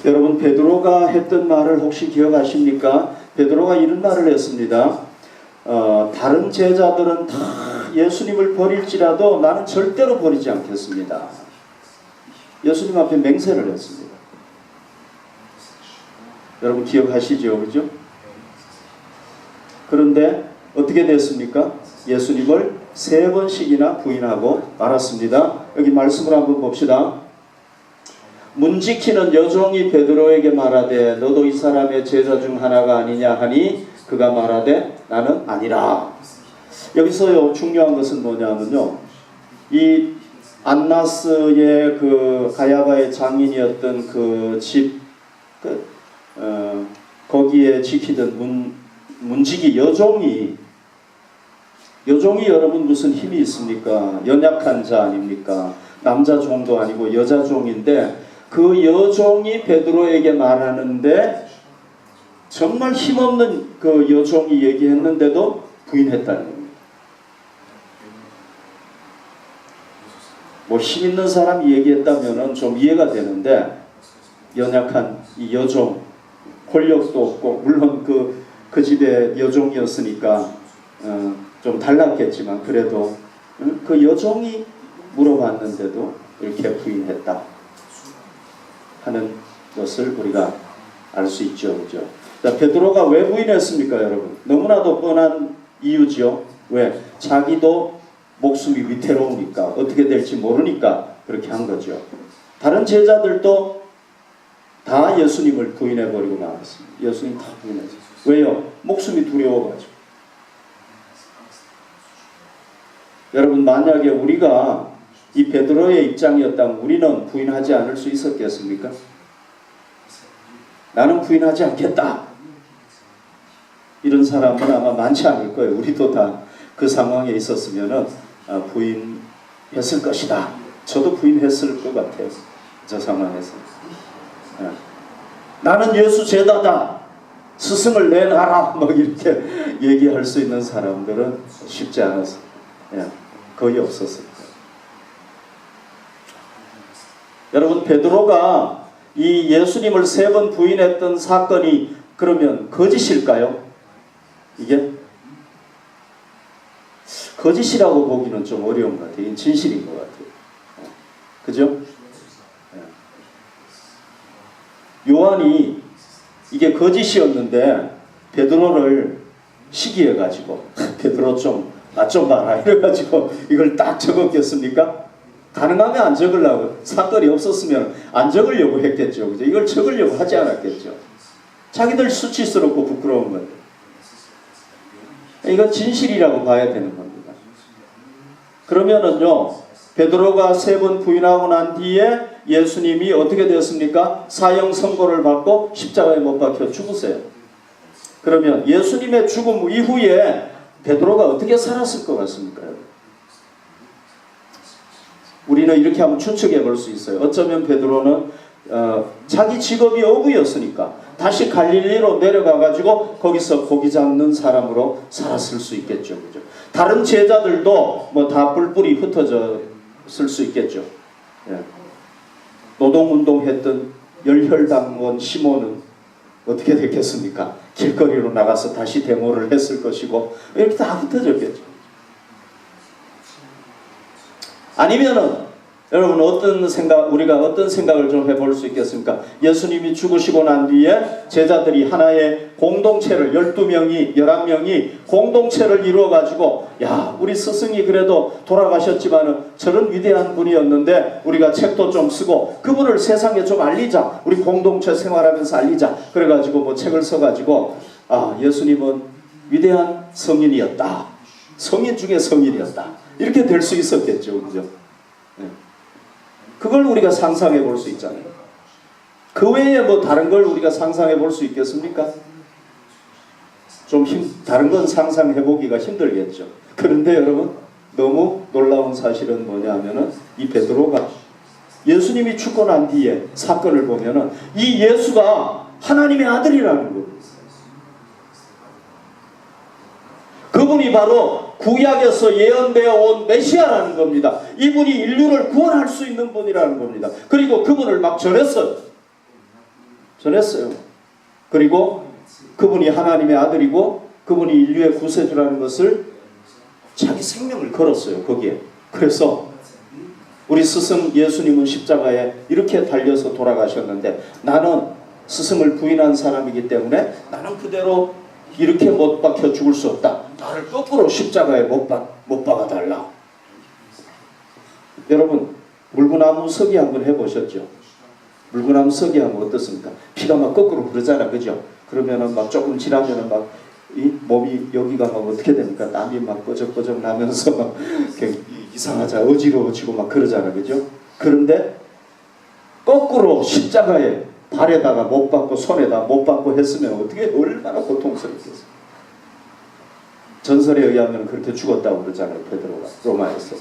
여러분 베드로가 했던 말을 혹시 기억하십니까? 베드로가 이런 말을 했습니다. 다른 제자들은 다 예수님을 버릴지라도 나는 절대로 버리지 않겠습니다. 예수님 앞에 맹세를 했습니다. 여러분 기억하시죠? 그죠? 그런데 어떻게 됐습니까? 예수님을 3번씩이나 부인하고 말았습니다. 여기 말씀을 한번 봅시다. 문 지키는 여종이 베드로에게 말하되 너도 이 사람의 제자 중 하나가 아니냐 하니 그가 말하되 나는 아니라. 여기서요 중요한 것은 뭐냐면요, 이 안나스의 그 가야바의 장인이었던 그 집 거기에 지키던 문지기 여종이 여러분 무슨 힘이 있습니까? 연약한 자 아닙니까? 남자 종도 아니고 여자 종인데 그 여종이 베드로에게 말하는데 정말 힘없는 그 여종이 얘기했는데도 부인했다는 겁니다. 뭐 힘 있는 사람이 얘기했다면 좀 이해가 되는데 연약한 이 여종, 권력도 없고 물론 그 집의 여종이었으니까 좀 달랐겠지만 그래도 그 여종이 물어봤는데도 이렇게 부인했다 하는 것을 우리가 알 수 있죠. 그죠? 자, 베드로가 왜 부인했습니까, 여러분? 너무나도 뻔한 이유죠. 왜? 자기도 목숨이 위태로우니까, 어떻게 될지 모르니까 그렇게 한 거죠. 다른 제자들도 다 예수님을 부인해버리고 나왔습니다. 예수님 다 부인했어요. 왜요? 목숨이 두려워가지고. 여러분 만약에 우리가 이 베드로의 입장이었다면 우리는 부인하지 않을 수 있었겠습니까? 나는 부인하지 않겠다. 이런 사람은 아마 많지 않을 거예요. 우리도 다 그 상황에 있었으면 부인했을 것이다. 저도 부인했을 것 같아요. 저 상황에서. 나는 예수 제자다. 스승을 내놔라. 막 이렇게 얘기할 수 있는 사람들은 쉽지 않았어요. 거의 없었어요. 여러분 베드로가 이 예수님을 3번 부인했던 사건이 그러면 거짓일까요? 이게 거짓이라고 보기는 좀 어려운 것 같아요. 진실인 것 같아요. 그죠? 요한이 이게 거짓이었는데 베드로를 시기해가지고 베드로 나 좀 봐라 이래가지고 이걸 딱 적었겠습니까? 가능하면 안 적으려고, 사건이 없었으면 안 적으려고 했겠죠. 그죠? 이걸 적으려고 하지 않았겠죠. 자기들 수치스럽고 부끄러운 건데. 이건 진실이라고 봐야 되는 겁니다. 그러면은요, 베드로가 3번 부인하고 난 뒤에 예수님이 어떻게 되었습니까? 사형 선고를 받고 십자가에 못 박혀 죽으세요. 그러면 예수님의 죽음 이후에 베드로가 어떻게 살았을 것 같습니까? 우리는 이렇게 한번 추측해 볼 수 있어요. 어쩌면 베드로는 자기 직업이 어부였으니까 다시 갈릴리로 내려가가지고 거기서 고기 잡는 사람으로 살았을 수 있겠죠. 그죠? 다른 제자들도 뭐 다 뿔뿔이 흩어졌을 수 있겠죠. 노동운동했던 열혈당원 시몬은 어떻게 됐겠습니까? 길거리로 나가서 다시 데모를 했을 것이고 이렇게 다 흩어졌겠죠. 아니면은 여러분 우리가 어떤 생각을 좀 해볼 수 있겠습니까? 예수님이 죽으시고 난 뒤에 제자들이 하나의 공동체를 12명이 11명이 공동체를 이루어 가지고 우리 스승이 그래도 돌아가셨지만은 저런 위대한 분이었는데 우리가 책도 좀 쓰고 그분을 세상에 좀 알리자. 우리 공동체 생활하면서 알리자. 그래 가지고 뭐 책을 써 가지고 예수님은 위대한 성인이었다. 성인 중에 성인이었다. 이렇게 될 수 있었겠죠. 그죠? 그걸 우리가 상상해 볼 수 있잖아요. 그 외에 뭐 다른 걸 우리가 상상해 볼 수 있겠습니까? 다른 건 상상해 보기가 힘들겠죠. 그런데 여러분 너무 놀라운 사실은 뭐냐면은 이 베드로가 예수님이 죽고 난 뒤에 사건을 보면은 이 예수가 하나님의 아들이라는 겁니다. 그분이 바로 구약에서 예언되어 온 메시아라는 겁니다. 이분이 인류를 구원할 수 있는 분이라는 겁니다. 그리고 그분을 막 전했어요. 전했어요. 그리고 그분이 하나님의 아들이고 그분이 인류의 구세주라는 것을 자기 생명을 걸었어요. 거기에. 그래서 우리 스승 예수님은 십자가에 이렇게 달려서 돌아가셨는데 나는 스승을 부인한 사람이기 때문에 나는 그대로 이렇게 못 박혀 죽을 수 없다. 나를 거꾸로 십자가에 못 박아달라. 여러분 물구나무 서기 한번 해보셨죠? 물구나무 서기 하면 어떻습니까? 피가 막 거꾸로 흐르잖아, 그죠? 그러면은 막 조금 지나면은 막 이 몸이 여기가 막 어떻게 됩니까? 땀이 막 뻐적뻐적 나면서 막 이상하자 어지러워지고 막 그러잖아, 그죠? 그런데 거꾸로 십자가에 발에다가 못 박고 손에다 못 박고 했으면 어떻게 얼마나 고통스럽겠어요. 전설에 의하면 그렇게 죽었다고 그러잖아요, 베드로가 로마에서.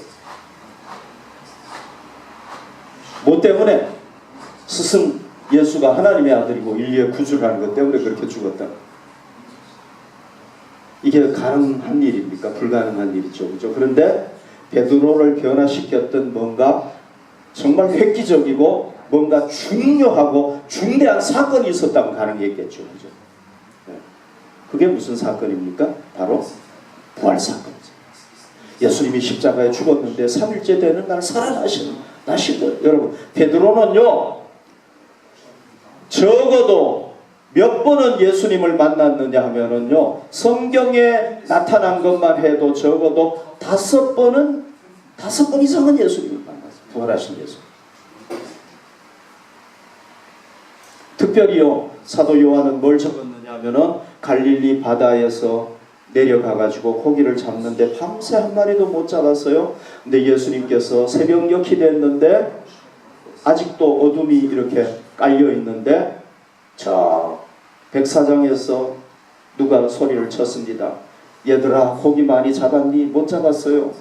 뭐 때문에? 스승 예수가 하나님의 아들이고 인류의 구주라는 것 때문에 그렇게 죽었다. 이게 가능한 일입니까? 불가능한 일이죠, 그죠? 그런데 베드로를 변화시켰던 뭔가 정말 획기적이고 뭔가 중요하고 중대한 사건이 있었다면 가능했겠죠, 그죠? 그게 무슨 사건입니까? 바로 부활 사건이죠. 예수님이 십자가에 죽었는데 3일째 되는 날 살아나신 것. 여러분 베드로는요 적어도 몇 번은 예수님을 만났느냐 하면은요 성경에 나타난 것만 해도 적어도 5번 이상은 예수님을 만났어요. 부활하신 예수. 특별히요 사도 요한은 뭘 적었느냐 하면은 갈릴리 바다에서 내려가가지고 고기를 잡는데 밤새 한 마리도 못 잡았어요. 근데 예수님께서 새벽녘이 됐는데 아직도 어둠이 이렇게 깔려 있는데 저 백사장에서 누가 소리를 쳤습니다. 얘들아 고기 많이 잡았니? 못 잡았어요.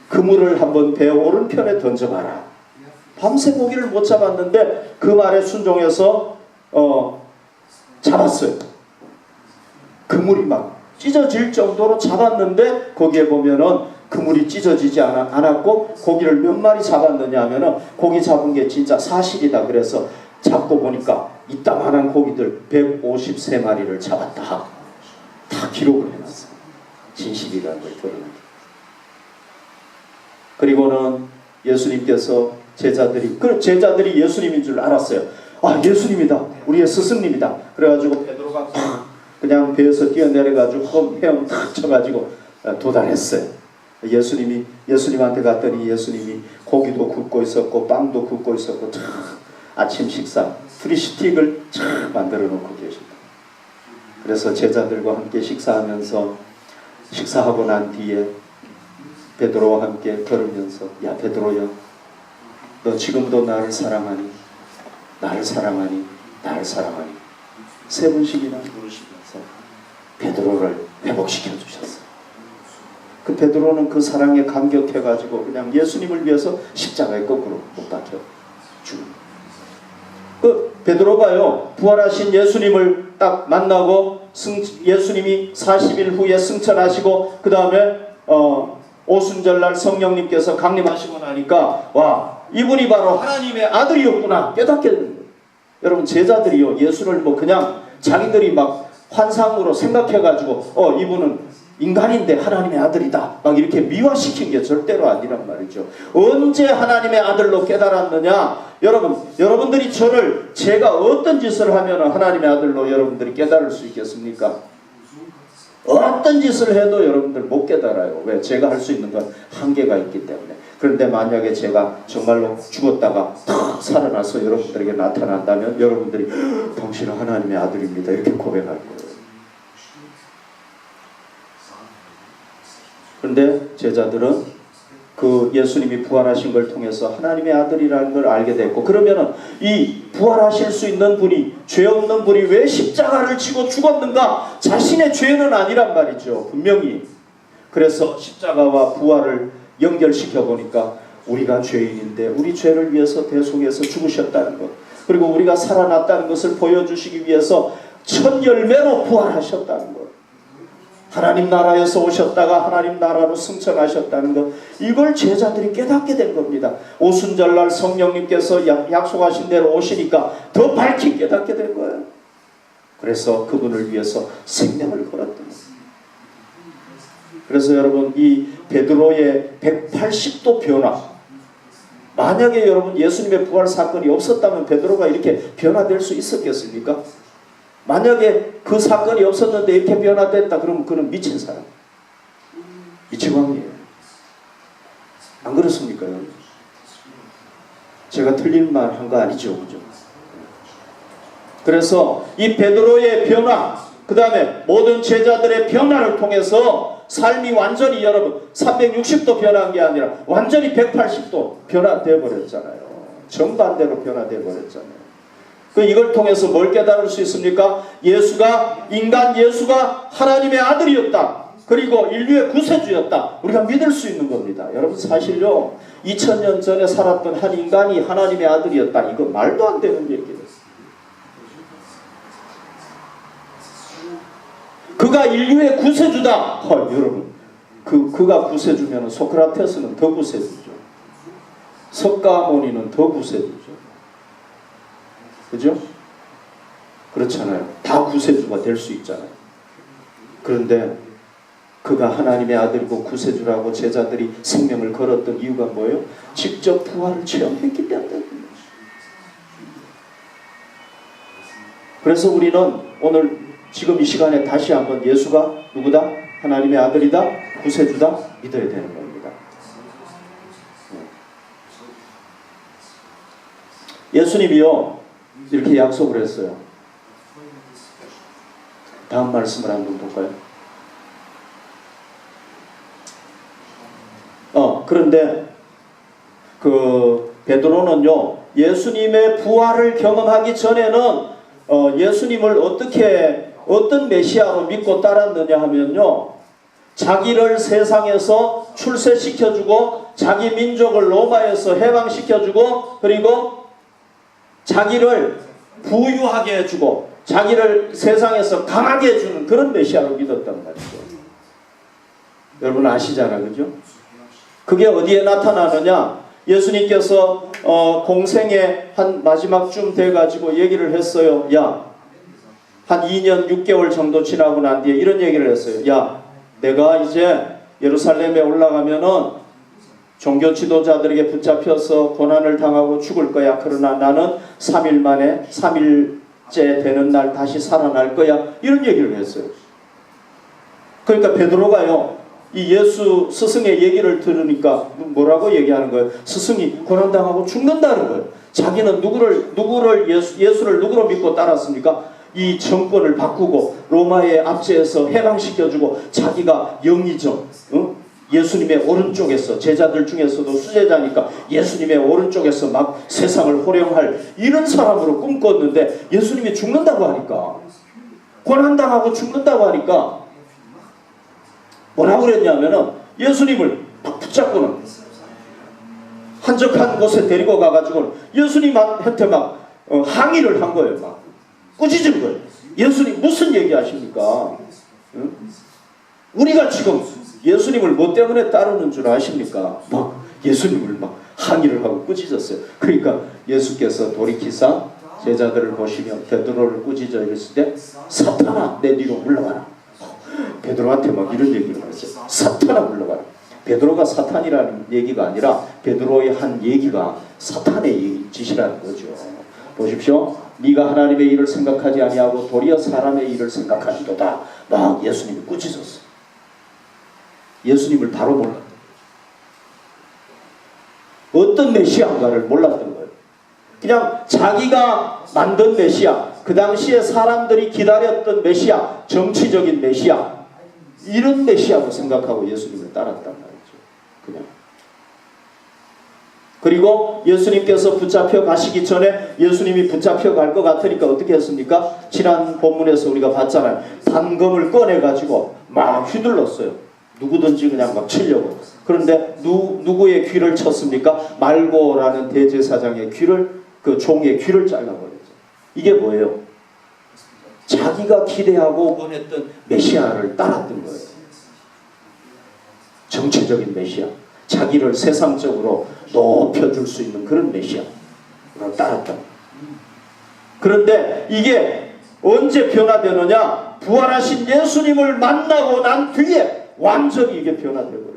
그물을 한번 배 오른편에 던져봐라. 밤새 고기를 못 잡았는데 그 말에 순종해서 잡았어요. 그물이 막 찢어질 정도로 잡았는데 거기에 보면은 그물이 찢어지지 않았고 고기를 몇 마리 잡았느냐 하면은 고기 잡은 게 진짜 사실이다. 그래서 잡고 보니까 이따만한 고기들 153마리를 잡았다. 다 기록을 해놨어요. 진실이라는 걸 드러내기. 그리고는 예수님께서 제자들이 예수님인 줄 알았어요. 아 예수님이다. 우리의 스승님이다. 그래가지고 베드로가 그냥 배에서 뛰어내려가지고 헤엄 탁 쳐가지고 도달했어요. 예수님한테 갔더니 예수님이 고기도 굽고 있었고 빵도 굽고 있었고 참 아침 식사 프리스틱을 참 만들어 놓고 계십니다. 그래서 제자들과 함께 식사하고 난 뒤에 베드로와 함께 걸으면서 야 베드로야 너 지금도 나를 사랑하니? 나를 사랑하니? 나를 사랑하니? 3번씩이나 물으시면서 베드로를 회복시켜 주셨어요. 그 베드로는 그 사랑에 감격해가지고 그냥 예수님을 위해서 십자가에 거꾸로 못 박혀 죽습니다. 그 베드로가요 부활하신 예수님을 딱 만나고 예수님이 40일 후에 승천하시고 그 다음에 오순절날 성령님께서 강림하시고 나니까 와 이분이 바로 하나님의 아들이었구나 깨닫게 되는 거예요. 여러분 제자들이요 예수를 뭐 그냥 자기들이 막 환상으로 생각해가지고 이분은 인간인데 하나님의 아들이다 막 이렇게 미화시킨 게 절대로 아니란 말이죠. 언제 하나님의 아들로 깨달았느냐? 여러분들이 제가 어떤 짓을 하면 하나님의 아들로 여러분들이 깨달을 수 있겠습니까? 어떤 짓을 해도 여러분들 못 깨달아요. 왜? 제가 할 수 있는 건 한계가 있기 때문에. 그런데 만약에 제가 정말로 죽었다가 탁 살아나서 여러분들에게 나타난다면 여러분들이 당신은 하나님의 아들입니다 이렇게 고백할 거예요. 그런데 제자들은 그 예수님이 부활하신 걸 통해서 하나님의 아들이라는 걸 알게 됐고 그러면은 이 부활하실 수 있는 분이 죄 없는 분이 왜 십자가를 지고 죽었는가? 자신의 죄는 아니란 말이죠. 분명히. 그래서 십자가와 부활을 연결시켜 보니까 우리가 죄인인데 우리 죄를 위해서 대속해서 죽으셨다는 것 그리고 우리가 살아났다는 것을 보여주시기 위해서 첫 열매로 부활하셨다는 것 하나님 나라에서 오셨다가 하나님 나라로 승천하셨다는 것, 이걸 제자들이 깨닫게 된 겁니다. 오순절날 성령님께서 약속하신 대로 오시니까 더 밝히 깨닫게 된 거예요. 그래서 그분을 위해서 생명을 걸었던 거예요. 그래서 여러분, 이 베드로의 180도 변화, 만약에 여러분 예수님의 부활 사건이 없었다면 베드로가 이렇게 변화될 수 있었겠습니까? 만약에 그 사건이 없었는데 이렇게 변화됐다 그러면 그는 미친 사람, 미치광이에요. 안 그렇습니까? 제가 틀린 말 한 거 아니죠, 그죠? 그래서 이 베드로의 변화, 그 다음에 모든 제자들의 변화를 통해서 삶이 완전히 여러분 360도 변한 게 아니라 완전히 180도 변화되어 버렸잖아요. 정반대로 변화되어 버렸잖아요. 이걸 통해서 뭘 깨달을 수 있습니까? 인간 예수가 하나님의 아들이었다. 그리고 인류의 구세주였다. 우리가 믿을 수 있는 겁니다. 여러분, 사실요, 2000년 전에 살았던 한 인간이 하나님의 아들이었다. 이거 말도 안 되는 얘기예요. 그가 인류의 구세주다. 여러분, 그가 구세주면 소크라테스는 더 구세주죠. 석가모니는 더 구세주죠. 그죠? 그렇잖아요. 다 구세주가 될 수 있잖아요. 그런데 그가 하나님의 아들이고 구세주라고 제자들이 생명을 걸었던 이유가 뭐예요? 직접 부활을 체험했기 때문에. 그래서 우리는 오늘 지금 이 시간에 다시 한번 예수가 누구다? 하나님의 아들이다? 구세주다? 믿어야 되는 겁니다. 예수님이요, 이렇게 약속을 했어요. 다음 말씀을 한번 볼까요? 그런데 베드로는요, 예수님의 부활을 경험하기 전에는 예수님을 어떤 메시아로 믿고 따랐느냐 하면요, 자기를 세상에서 출세시켜주고 자기 민족을 로마에서 해방시켜주고 그리고 자기를 부유하게 해주고 자기를 세상에서 강하게 해주는 그런 메시아로 믿었단 말이죠. 여러분 아시잖아요, 그죠? 그게 어디에 나타나느냐? 예수님께서 공생의 한 마지막쯤 돼가지고 얘기를 했어요. 야, 한 2년 6개월 정도 지나고 난 뒤에 이런 얘기를 했어요. 야, 내가 이제 예루살렘에 올라가면은 종교 지도자들에게 붙잡혀서 고난을 당하고 죽을 거야. 그러나 나는 3일 만에 3일째 되는 날 다시 살아날 거야. 이런 얘기를 했어요. 그러니까 베드로가요, 이 예수 스승의 얘기를 들으니까 뭐라고 얘기하는 거예요? 스승이 고난당하고 죽는다는 거예요. 자기는 예수를 누구로 믿고 따랐습니까? 이 정권을 바꾸고 로마의 압제에서 해방시켜주고 자기가 영의정, 예수님의 오른쪽에서, 제자들 중에서도 수제자니까 예수님의 오른쪽에서 막 세상을 호령할 이런 사람으로 꿈꿨는데 예수님이 죽는다고 하니까, 고난당하고 죽는다고 하니까 뭐라고 그랬냐면은 예수님을 막 붙잡고는 한적한 곳에 데리고 가가지고 예수님한테 막 항의를 한 거예요. 막 꾸짖은 거예요. 예수님 무슨 얘기 하십니까? 응? 우리가 지금 예수님을 뭐 때문에 따르는 줄 아십니까? 막 예수님을 막 항의를 하고 꾸짖었어요. 그러니까 예수께서 돌이키사 제자들을 보시며 베드로를 꾸짖어 이랬을 때, 사탄아 내 뒤로 물러가라. 베드로한테 막 이런 얘기를 했어요. 사탄아 물러가라. 베드로가 사탄이라는 얘기가 아니라 베드로의 한 얘기가 사탄의 짓이라는 거죠. 보십시오. 네가 하나님의 일을 생각하지 아니하고 도리어 사람의 일을 생각하시도다. 막 예수님이 꾸짖었어요. 예수님을 바로 몰랐어요. 어떤 메시아인가를 몰랐던 거예요. 그냥 자기가 만든 메시아, 그 당시에 사람들이 기다렸던 메시아, 정치적인 메시아, 이런 메시아로 생각하고 예수님을 따랐단 말이죠. 그냥. 그리고 예수님께서 붙잡혀 가시기 전에 예수님이 붙잡혀 갈 것 같으니까 어떻게 했습니까? 지난 본문에서 우리가 봤잖아요. 단검을 꺼내가지고 막 휘둘렀어요. 누구든지 그냥 막 치려고. 그런데 누구의 귀를 쳤습니까? 말고라는 대제사장의 귀를, 그 종의 귀를 잘라버렸죠. 이게 뭐예요? 자기가 기대하고 원했던 메시아를 따랐던 거예요. 정치적인 메시아, 자기를 세상적으로 높여줄 수 있는 그런 메시아를 따랐다. 그런데 이게 언제 변화되느냐? 부활하신 예수님을 만나고 난 뒤에 완전히 이게 변화되어버려요.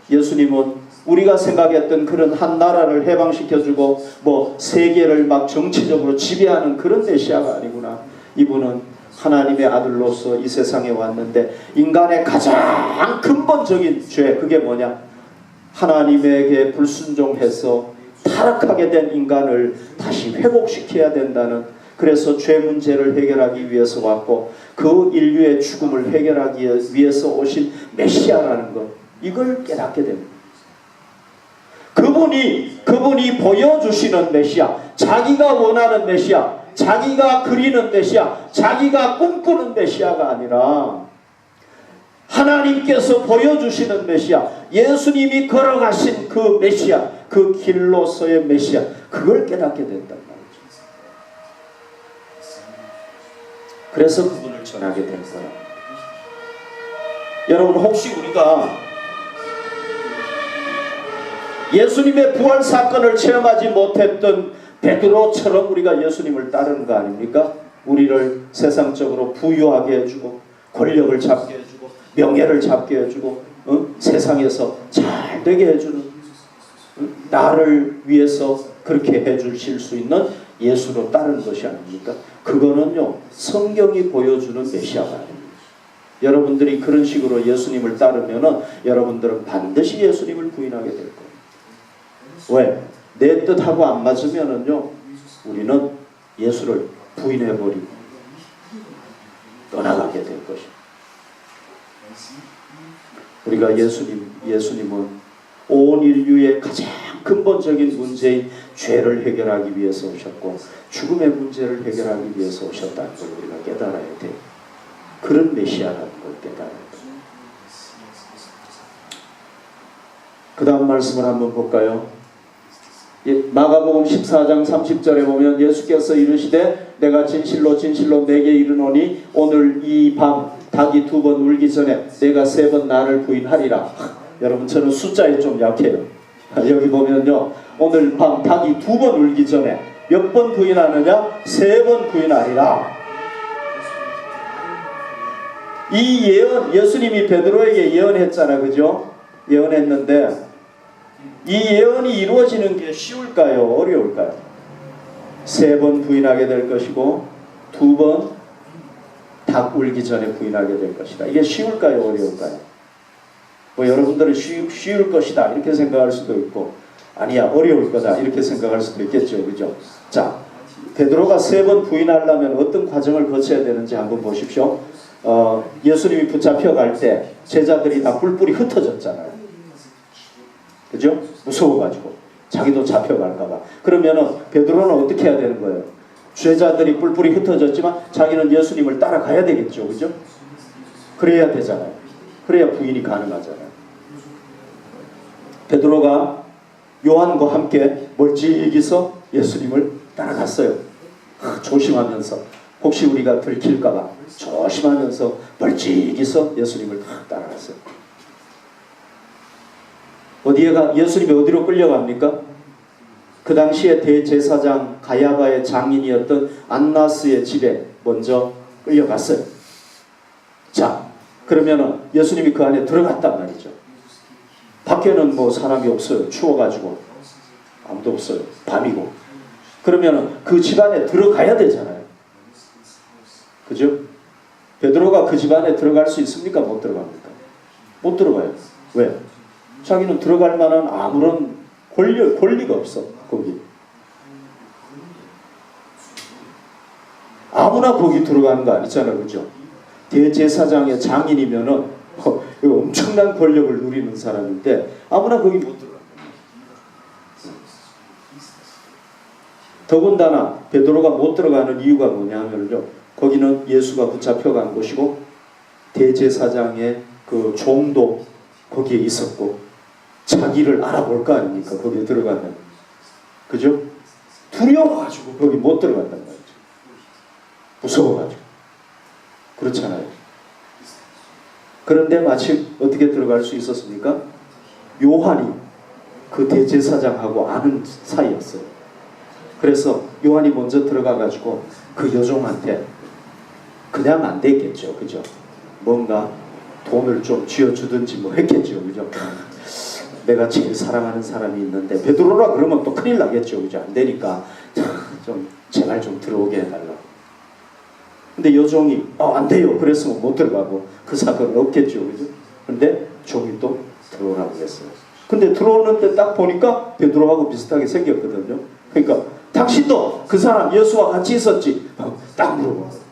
예수님은 우리가 생각했던 그런 한 나라를 해방시켜주고 뭐 세계를 막 정치적으로 지배하는 그런 메시아가 아니구나. 이분은 하나님의 아들로서 이 세상에 왔는데 인간의 가장 근본적인 죄, 그게 뭐냐? 하나님에게 불순종해서 타락하게 된 인간을 다시 회복시켜야 된다는, 그래서 죄 문제를 해결하기 위해서 왔고 그 인류의 죽음을 해결하기 위해서 오신 메시아라는 것, 이걸 깨닫게 됩니다. 그분이 보여주시는 메시아, 자기가 원하는 메시아, 자기가 그리는 메시아, 자기가 꿈꾸는 메시아가 아니라 하나님께서 보여주시는 메시아, 예수님이 걸어가신 그 메시아, 그 길로서의 메시아, 그걸 깨닫게 된단 말이죠. 그래서 그분을 전하게 된 거예요. 여러분, 혹시 우리가 예수님의 부활 사건을 체험하지 못했던 베드로처럼 우리가 예수님을 따르는 거 아닙니까? 우리를 세상적으로 부유하게 해주고 권력을 잡게 해주고 명예를 잡게 해주고 세상에서 잘 되게 해주는, 나를 위해서 그렇게 해주실 수 있는 예수로 따르는 것이 아닙니까? 그거는요, 성경이 보여주는 메시아가 아닙니다. 여러분들이 그런 식으로 예수님을 따르면은 여러분들은 반드시 예수님을 부인하게 될 거예요. 왜? 내 뜻하고 안 맞으면은요, 우리는 예수를 부인해버리고 떠나가게 될 것입니다. 우리가 예수님은 온 인류의 가장 근본적인 문제인 죄를 해결하기 위해서 오셨고 죽음의 문제를 해결하기 위해서 오셨다는 걸 우리가 깨달아야 돼요. 그런 메시아라는 걸 깨달아야 돼요. 그 다음 말씀을 한번 볼까요? 마가복음 14장 30절에 보면 예수께서 이르시되 내가 진실로 진실로 내게 이르노니 오늘 이 밤 닭이 2번 울기 전에 내가 3번 나를 부인하리라. 여러분, 저는 숫자에 좀 약해요. 여기 보면요, 오늘 밤 닭이 2번 울기 전에 몇 번 부인하느냐? 3번 부인하리라. 이 예언, 예수님이 베드로에게 예언했잖아, 그죠? 예언했는데 이 예언이 이루어지는 게 쉬울까요? 어려울까요? 3번 부인하게 될 것이고 2번 닭 울기 전에 부인하게 될 것이다. 이게 쉬울까요? 어려울까요? 뭐 여러분들은 쉬울 것이다 이렇게 생각할 수도 있고, 아니야 어려울 거다 이렇게 생각할 수도 있겠죠, 그죠? 자, 베드로가 3번 부인하려면 어떤 과정을 거쳐야 되는지 한번 보십시오. 예수님이 붙잡혀갈 때 제자들이 다 뿔뿔이 흩어졌잖아요. 그죠? 무서워가지고 자기도 잡혀갈까봐. 그러면은 베드로는 어떻게 해야 되는 거예요? 제자들이 뿔뿔이 흩어졌지만 자기는 예수님을 따라가야 되겠죠, 그죠? 그래야 되잖아요. 그래야 부인이 가능하잖아요. 베드로가 요한과 함께 멀찍이서 예수님을 따라갔어요. 조심하면서, 혹시 우리가 들킬까봐 조심하면서 멀찍이서 예수님을 따라갔어요. 예수님이 어디로 끌려갑니까? 그 당시에 대제사장 가야바의 장인이었던 안나스의 집에 먼저 끌려갔어요. 자, 그러면은 예수님이 그 안에 들어갔단 말이죠. 밖에는 뭐 사람이 없어요. 추워가지고 아무도 없어요. 밤이고. 그러면은 그 집 안에 들어가야 되잖아요. 그죠? 베드로가 그 집 안에 들어갈 수 있습니까? 못 들어갑니까? 못 들어가요. 왜? 자기는 들어갈 만한 아무런 권리가 없어, 거기. 아무나 거기 들어가는 거 아니잖아요, 그죠? 대제사장의 장인이면은 엄청난 권력을 누리는 사람인데 아무나 거기 못 들어가. 더군다나 베드로가 못 들어가는 이유가 뭐냐면요, 거기는 예수가 붙잡혀간 곳이고 대제사장의 그 종도 거기에 있었고 자기를 알아볼 거 아닙니까? 거기에 들어가면. 그죠? 두려워가지고 거기 못 들어간단 말이죠. 무서워가지고. 그렇잖아요. 그런데 마침 어떻게 들어갈 수 있었습니까? 요한이 그 대제사장하고 아는 사이였어요. 그래서 요한이 먼저 들어가가지고 그 여종한테 그냥 안 됐겠죠. 그죠? 뭔가 돈을 좀 쥐어주든지 뭐 했겠죠. 그죠? 내가 제일 사랑하는 사람이 있는데 베드로라 그러면 또 큰일 나겠죠. 그죠? 안 되니까 좀 제발 좀 들어오게 해달라고. 근데 여종이 안 돼요. 그랬으면 못 들어가고 그 사건은 없겠죠. 그죠? 근데 종이 또 들어오라고 했어요. 근데 들어오는데 딱 보니까 베드로하고 비슷하게 생겼거든요. 그러니까 당신도 그 사람 예수와 같이 있었지? 딱 물어봐.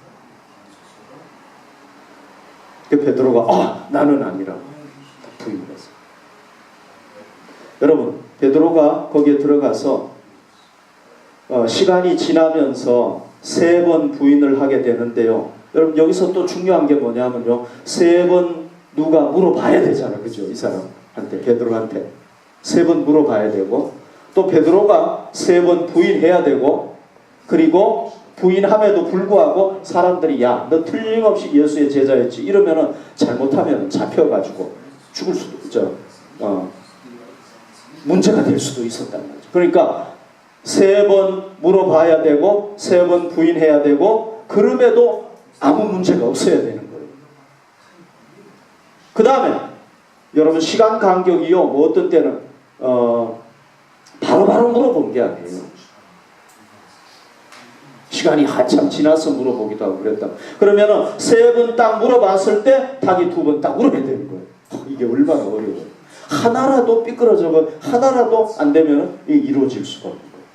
베드로가 나는 아니라 부인을 했어요. 여러분, 베드로가 거기에 들어가서 시간이 지나면서 3번 부인을 하게 되는데요. 여러분, 여기서 또 중요한 게 뭐냐면요, 3번 누가 물어봐야 되잖아. 그죠? 이 사람한테, 베드로한테 3번 물어봐야 되고, 또 베드로가 3번 부인해야 되고, 그리고 부인함에도 불구하고 사람들이 야, 너 틀림없이 예수의 제자였지 이러면은 잘못하면 잡혀가지고 죽을 수도 있죠. 문제가 될 수도 있었단 말이죠. 그러니까 3번 물어봐야 되고 3번 부인해야 되고, 그럼에도 아무 문제가 없어야 되는 거예요. 그 다음에 여러분, 시간 간격이요, 뭐 어떤 때는 바로바로 물어본 게 아니에요. 시간이 한참 지나서 물어보기도 하고 그랬다. 그러면은 3번 딱 물어봤을 때 닭이 2번 딱 물어야 되는 거예요. 이게 얼마나 어려워요. 하나라도 삐끄러져서 하나라도 안 되면은 이게 이루어질 수가 없는 거예요.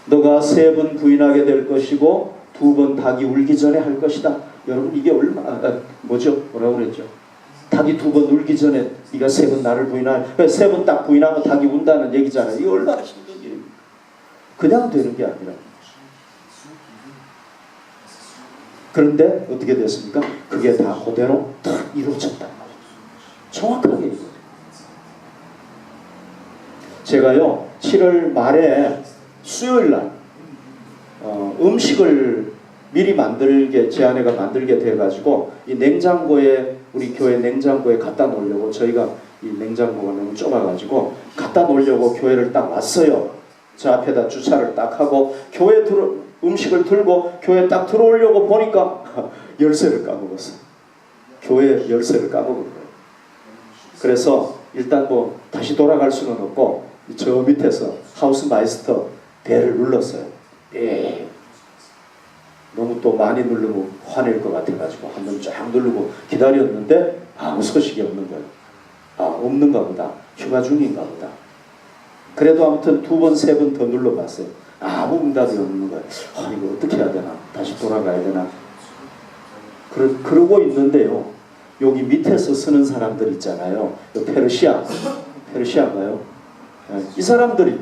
너가 3번 부인하게 될 것이고 2번 닭이 울기 전에 할 것이다. 여러분, 이게 뭐라고 그랬죠? 닭이 2번 울기 전에 네가 3번 나를 부인할, 3번 딱 부인하면 닭이 운다는 얘기잖아요. 이게 얼마나 힘든 일입니까? 그냥 되는 게 아니라. 그런데 어떻게 됐습니까? 그게 다 그대로 딱 이루어졌단 말이에요. 정확하게 이루어졌어요. 제가요, 7월 말에 수요일날 음식을 미리 제 아내가 만들게 돼가지고 이 냉장고에, 우리 교회 냉장고에 갖다 놓으려고, 저희가 이 냉장고가 너무 좁아가지고 갖다 놓으려고 교회를 딱 왔어요. 저 앞에다 주차를 딱 하고 음식을 들고 교회에 딱 들어오려고 보니까 열쇠를 까먹었어요. 교회 열쇠를 까먹은 거예요. 그래서 일단 뭐 다시 돌아갈 수는 없고 저 밑에서 하우스 마이스터 벨을 눌렀어요. 예. 너무 또 많이 누르면 화낼 것 같아가지고 한번 쫙 누르고 기다렸는데 아무 소식이 없는 거예요. 없는가 보다. 휴가 중인가 보다. 그래도 아무튼 2번, 3번 더 눌러봤어요. 아무 응답이 없는 거예요. 이거 어떻게 해야 되나? 다시 돌아가야 되나? 그러고 있는데요. 여기 밑에서 쓰는 사람들 있잖아요. 페르시아인가요? 이 사람들이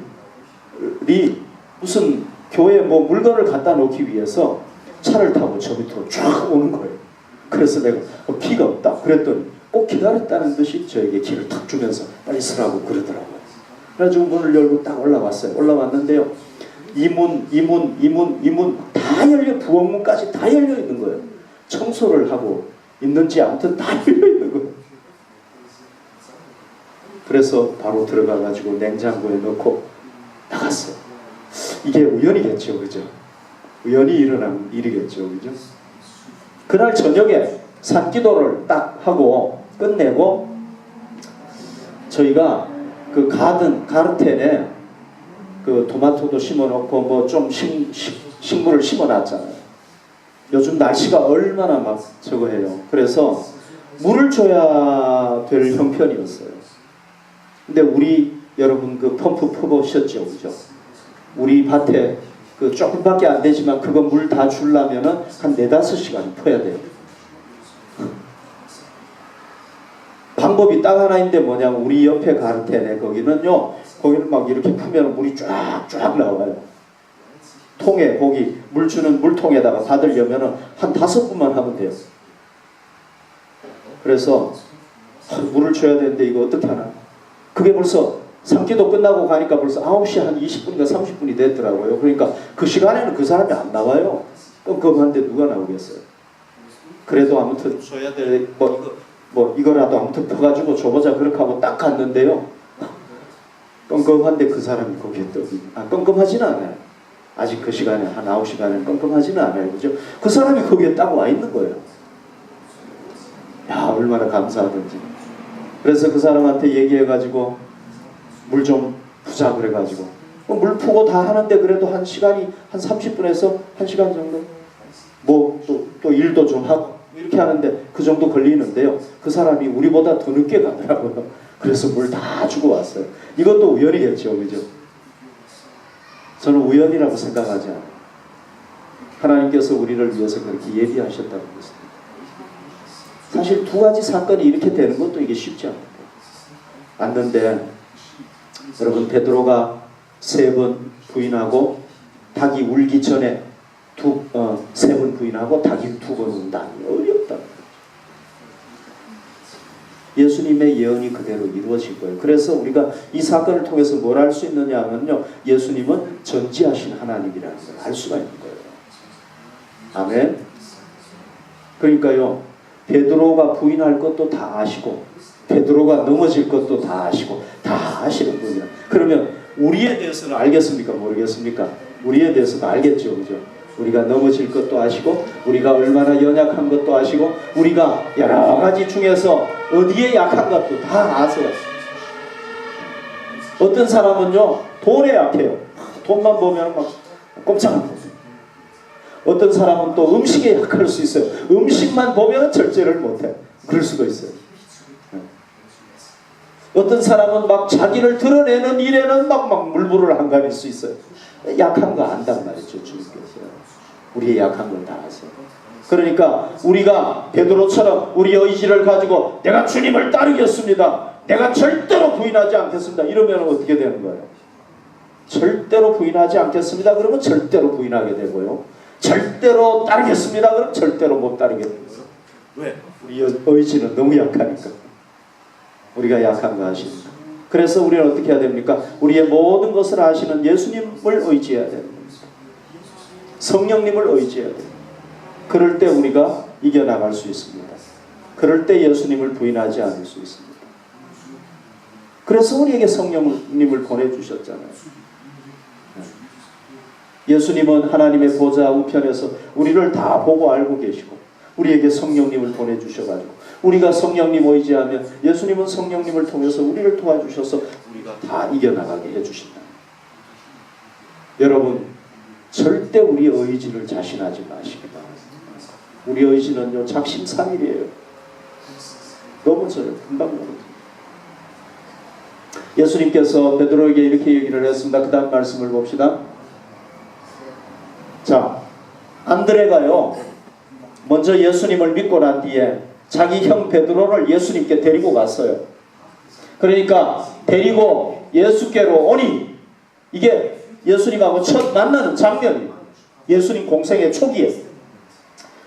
무슨 교회에 뭐 물건을 갖다 놓기 위해서 차를 타고 저 밑으로 쫙 오는 거예요. 그래서 내가 기가 없다. 그랬더니 꼭 기다렸다는 듯이 저에게 기를 탁 주면서 빨리 쓰라고 그러더라고요. 그래가지고 문을 열고 딱 올라왔어요. 올라왔는데요. 이 문 다 열려, 부엌문까지 다 열려 있는 거예요. 청소를 하고 있는지 아무튼 다 열려 있는 거예요. 그래서 바로 들어가가지고 냉장고에 넣고 나갔어요. 이게 우연이겠죠, 그죠? 우연히 일어난 일이겠죠, 그죠? 그날 저녁에 산기도를 딱 하고 끝내고 저희가 그 가르텐에 그 토마토도 심어놓고 뭐 좀 식물을 심어놨잖아요. 요즘 날씨가 얼마나 막 저거 해요. 그래서 물을 줘야 될 형편이었어요. 근데 여러분 그 펌프 퍼보셨죠, 그죠? 우리 밭에 그 조금밖에 안 되지만 그거 물 다 주려면은 한 4-5시간 퍼야 돼요. 방법이 딱 하나 있는데 뭐냐면 우리 옆에 가르텐에 거기는 막 이렇게 푸면 물이 쫙쫙 나와요. 통에 거기 물 주는 물통에다가 받으려면은 한 5분만 하면 돼요. 그래서 물을 줘야 되는데 이거 어떻게 하나? 그게 벌써 삼기도 끝나고 가니까 벌써 9시 한 20분인가 30분이 됐더라고요. 그러니까 그 시간에는 그 사람이 안 나와요. 끔끔한데 누가 나오겠어요. 그래도 아무튼 줘야 될 뭐 이거라도 아무튼 펴가지고 줘보자 그렇게 하고 딱 갔는데요. 끔끔한데 그 사람이 거기에 끔끔하지는 않아요. 아직 그 시간에 한 9시간에 끔끔하지는 않아요. 그죠? 그 사람이 거기에 딱 와 있는 거예요. 야, 얼마나 감사하든지. 그래서 그 사람한테 얘기해가지고 물 좀 푸자 그래가지고 물 푸고 다 하는데 그래도 한 시간이 한 30분에서 1시간 정도 뭐 또 일도 좀 하고 이렇게 하는데 그 정도 걸리는데요. 그 사람이 우리보다 더 늦게 가더라고요. 그래서 물 다 주고 왔어요. 이것도 우연이겠죠. 그죠? 저는 우연이라고 생각하지 않아요. 하나님께서 우리를 위해서 그렇게 예비하셨다는 것입니다. 사실 두 가지 사건이 이렇게 되는 것도 이게 쉽지 않는데 여러분 베드로가 3번 부인하고 닭이 울기 전에 3번 부인하고 닭이 2번 운다. 어렵다. 예수님의 예언이 그대로 이루어질 거예요. 그래서 우리가 이 사건을 통해서 뭘 알 수 있느냐 하면요. 예수님은 전지하신 하나님이라는 걸 알 수가 있는 거예요. 아멘. 그러니까요. 베드로가 부인할 것도 다 아시고 베드로가 넘어질 것도 다 아시고 다 아시는 분이야. 그러면 우리에 대해서는 알겠습니까? 모르겠습니까? 우리에 대해서도 알겠죠. 그죠? 우리가 넘어질 것도 아시고 우리가 얼마나 연약한 것도 아시고 우리가 여러 가지 중에서 어디에 약한 것도 다 아세요. 어떤 사람은요 돈에 약해요. 돈만 보면 막 꼼짝합니다. 어떤 사람은 또 음식에 약할 수 있어요. 음식만 보면 절제를 못해. 그럴 수도 있어요. 어떤 사람은 막 자기를 드러내는 일에는 막 물불을 한가릴 수 있어요. 약한 거 안단 말이죠. 주님께서. 우리의 약한 걸 다 아세요. 그러니까 우리가 베드로처럼 우리의 의지를 가지고 내가 주님을 따르겠습니다. 내가 절대로 부인하지 않겠습니다. 이러면 어떻게 되는 거예요? 절대로 부인하지 않겠습니다. 그러면 절대로 부인하게 되고요. 절대로 따르겠습니다. 그럼 절대로 못 따르게 됩니다. 왜? 우리의 의지는 너무 약하니까. 우리가 약한 거 아십니까? 그래서 우리는 어떻게 해야 됩니까? 우리의 모든 것을 아시는 예수님을 의지해야 되는 겁니다. 성령님을 의지해야 됩니다. 그럴 때 우리가 이겨나갈 수 있습니다. 그럴 때 예수님을 부인하지 않을 수 있습니다. 그래서 우리에게 성령님을 보내주셨잖아요. 예수님은 하나님의 보좌 우편에서 우리를 다 보고 알고 계시고 우리에게 성령님을 보내주셔가지고 우리가 성령님 의지하면 예수님은 성령님을 통해서 우리를 도와주셔서 우리가 다 이겨나가게 해주신다. 여러분 절대 우리의 의지를 자신하지 마시기 바랍니다. 우리 의지는요 작심삼일이에요. 넘어져요. 금방 넘어져요. 예수님께서 베드로에게 이렇게 얘기를 했습니다. 그 다음 말씀을 봅시다. 자, 안드레가요 먼저 예수님을 믿고 난 뒤에 자기 형 베드로를 예수님께 데리고 갔어요. 그러니까 데리고 예수께로 오니 이게 예수님하고 첫 만나는 장면이에요. 예수님 공생의 초기에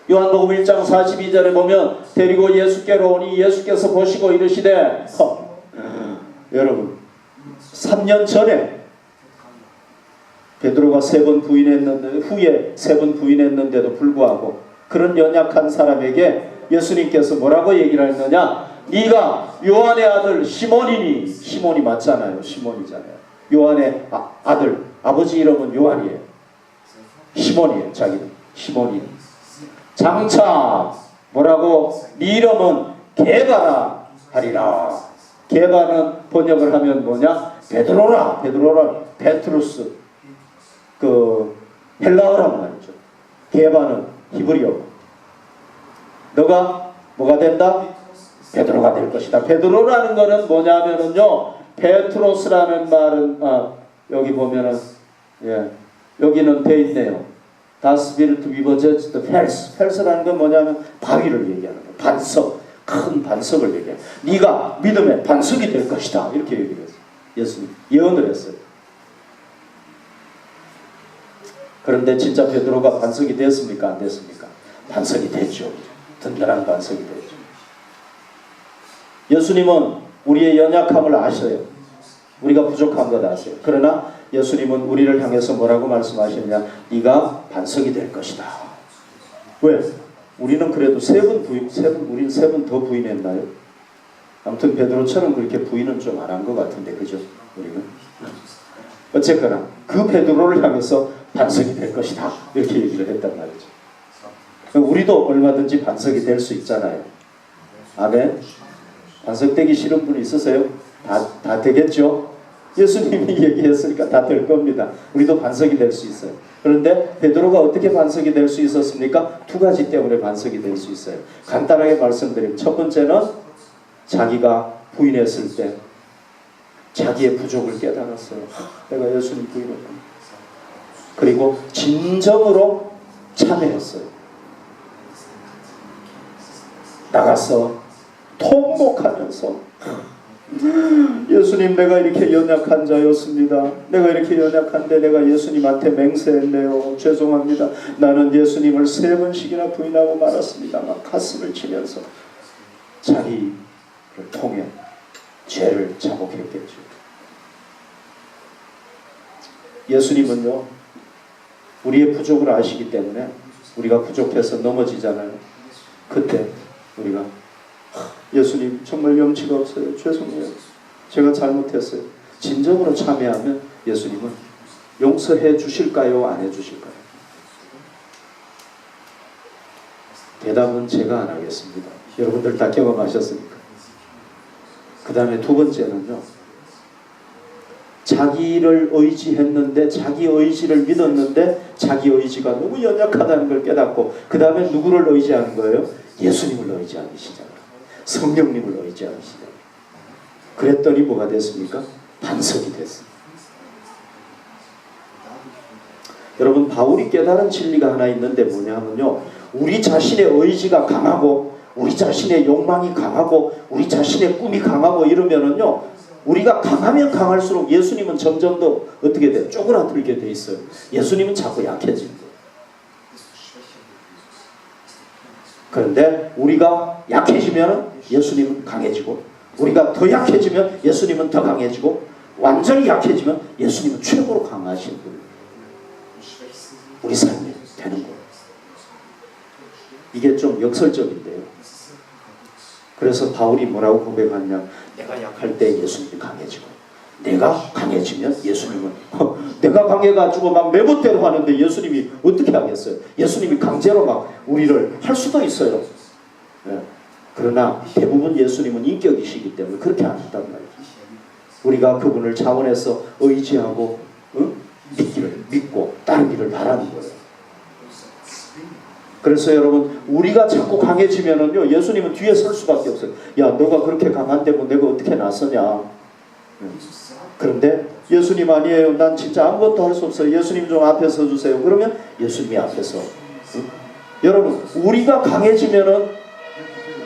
요한복음 1장 42절에 보면 데리고 예수께로 오니 예수께서 보시고 이르시되 여러분 3년 전에 베드로가 3번 부인했는데 후에 3번 부인했는데도 불구하고 그런 연약한 사람에게 예수님께서 뭐라고 얘기를 했느냐? 네가 요한의 아들 시몬이니. 시몬이 맞잖아요. 시몬이잖아요. 요한의 아들 아버지 이름은 요한이에요. 시몬이에요. 자기는 시몬이. 장차 뭐라고? 네 이름은 게바라 하리라. 게바는 번역을 하면 뭐냐? 베드로라. 베드로라. 베트루스. 그 헬라어란 말이죠. 게바는 히브리어. 너가 뭐가 된다? 베드로가 될 것이다. 베드로라는 거는 뭐냐면은요. 베트로스라는 말은 여기 보면은 여기는 돼 있네요. Das wird übersetzt Fels. Fels라는 건 뭐냐면 바위를 얘기하는 거예요. 반석, 큰 반석을 얘기해요. 네가 믿음의 반석이 될 것이다. 이렇게 얘기를 했어요. 예수님 예언을 했어요. 그런데 진짜 베드로가 반석이 됐습니까? 안 됐습니까? 반석이 됐죠. 든든한 반석이 됐죠. 예수님은 우리의 연약함을 아셔요. 우리가 부족한 것 아세요. 그러나 예수님은 우리를 향해서 뭐라고 말씀하시느냐. 네가 반석이 될 것이다. 왜? 우리는 그래도 우리는 세 번 더 부인했나요? 아무튼 베드로처럼 그렇게 부인은 좀 안 한 것 같은데, 그죠? 우리는. 어쨌거나 그 베드로를 향해서 반석이 될 것이다. 이렇게 얘기를 했단 말이죠. 우리도 얼마든지 반석이 될 수 있잖아요. 아멘. 반석 되기 싫은 분이 있으세요? 다 되겠죠? 예수님이 얘기했으니까 다 될 겁니다. 우리도 반석이 될 수 있어요. 그런데 베드로가 어떻게 반석이 될 수 있었습니까? 두 가지 때문에 반석이 될 수 있어요. 간단하게 말씀드리면 첫 번째는 자기가 부인했을 때 자기의 부족을 깨달았어요. 내가 예수님 부인했구나. 그리고 진정으로 참회했어요. 나가서 통곡하면서 예수님, 내가 이렇게 연약한 자였습니다. 내가 이렇게 연약한데 내가 예수님한테 맹세했네요. 죄송합니다. 나는 예수님을 3번씩이나 부인하고 말았습니다. 막 가슴을 치면서 자기를 통해 죄를 자복했겠죠. 예수님은요, 우리의 부족을 아시기 때문에 우리가 부족해서 넘어지잖아요. 그때 우리가 예수님 정말 염치가 없어요. 죄송해요. 제가 잘못했어요. 진정으로 참회하면 예수님은 용서해 주실까요? 안 해주실까요? 대답은 제가 안 하겠습니다. 여러분들 다 경험하셨으니까. 그 다음에 두 번째는요. 자기를 의지했는데, 자기 의지를 믿었는데 자기 의지가 너무 연약하다는 걸 깨닫고 그 다음에 누구를 의지하는 거예요? 예수님을 의지하기 시작해요. 성령님을 의지하기 시작해요. 그랬더니 뭐가 됐습니까? 반석이 됐습니다. 여러분, 바울이 깨달은 진리가 하나 있는데 뭐냐면요, 우리 자신의 의지가 강하고 우리 자신의 욕망이 강하고 우리 자신의 꿈이 강하고 이러면은요, 우리가 강하면 강할수록 예수님은 점점 더 어떻게 돼요? 쪼그라들게 돼 있어요. 예수님은 자꾸 약해지는 거예요. 그런데 우리가 약해지면 예수님은 강해지고, 우리가 더 약해지면 예수님은 더 강해지고, 완전히 약해지면 예수님은 최고로 강하신 분이에요. 우리 삶이 되는 거예요. 이게 좀 역설적인데요. 그래서 바울이 뭐라고 고백하냐? 내가 약할 때 예수님이 강해지고, 내가 강해지면 예수님은 내가 강해가지고 막 내 멋대로 하는데 예수님이 어떻게 하겠어요? 예수님이 강제로 막 우리를 할 수도 있어요. 네. 그러나 대부분 예수님은 인격이시기 때문에 그렇게 안 한단 말이죠. 우리가 그분을 차원에서 의지하고 믿고 따르기를 바라는 거예요. 그래서 여러분, 우리가 자꾸 강해지면은요, 예수님은 뒤에 설 수밖에 없어요. 야, 너가 그렇게 강한데 뭐 내가 어떻게 나서냐. 그런데 예수님 아니에요. 난 진짜 아무것도 할 수 없어요. 예수님 좀 앞에 서주세요. 그러면 예수님이 앞에서. 여러분, 우리가 강해지면은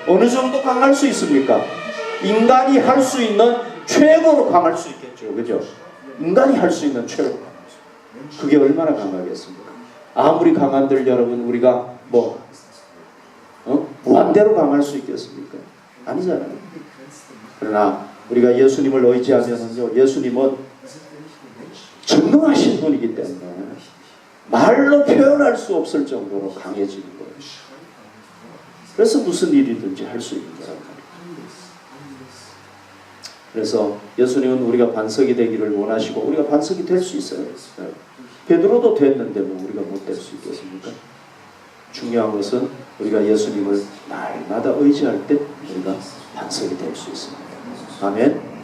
어느 정도 강할 수 있습니까? 인간이 할 수 있는 최고로 강할 수 있겠죠. 그죠? 인간이 할 수 있는 최고. 그게 얼마나 강하겠습니까? 아무리 강한들 여러분, 우리가 무한대로 강할 수 있겠습니까? 아니잖아요. 그러나 우리가 예수님을 의지하면은요, 예수님은 전능하신 분이기 때문에 말로 표현할 수 없을 정도로 강해지는 거예요. 그래서 무슨 일이든지 할 수 있는 거란 말이에요. 그래서 예수님은 우리가 반석이 되기를 원하시고 우리가 반석이 될 수 있어요. 베드로도 됐는데 뭐 우리가 못 될 수 있겠습니까? 중요한 것은 우리가 예수님을 날마다 의지할 때 우리가 반석이 될 수 있습니다. 아멘.